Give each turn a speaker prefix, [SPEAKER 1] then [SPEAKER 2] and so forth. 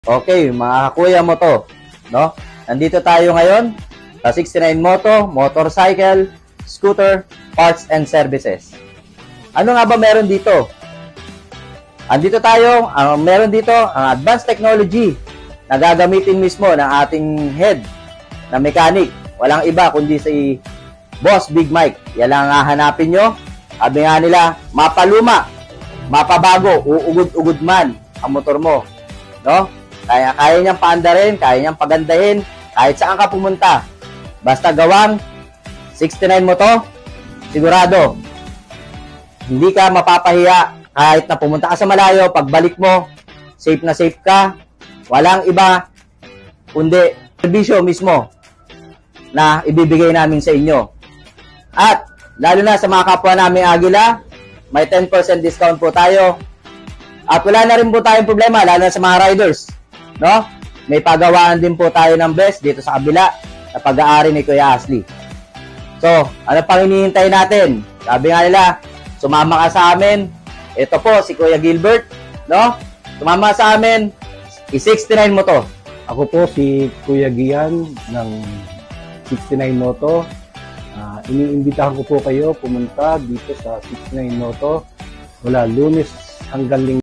[SPEAKER 1] Okay, mga kuya mo to, no? Nandito tayo ngayon sa 69 Moto, motorcycle, scooter, parts and services. Ano nga ba meron dito? Andito tayo, meron dito ang advanced technology na gagamitin mismo ng ating head na mechanic. Walang iba kundi si Boss Big Mike. Yan lang ang hahanapin nyo. Sabi nga nila, mapaluma, mapabago, uugod-ugod man ang motor mo, no? Kaya niyang paandarin, kaya niyang pagandahin, kahit saan ka pumunta. Basta gawang 69 mo to, sigurado, hindi ka mapapahiya kahit na pumunta ka sa malayo, pagbalik mo, safe na safe ka, walang iba, kundi servisyo mismo na ibibigay namin sa inyo. At, lalo na sa mga kapwa namin Agila, may 10% discount po tayo. At wala na rin po tayong problema, lalo na sa mga riders. No? May pagawaan din po tayo ng best dito sa kabila sa pag-aari ni Kuya Ashley. So, ano pang hinihintay natin? Sabi nga nila, sumama ka sa amin. Ito po si Kuya Gilbert, no? Sumama sa amin, i-69 mo to.
[SPEAKER 2] Ako po si Kuya Gian ng 69 Moto. Iniimbitahan ko po kayo pumunta dito sa 69 Moto mula Lunes hanggang Linggo.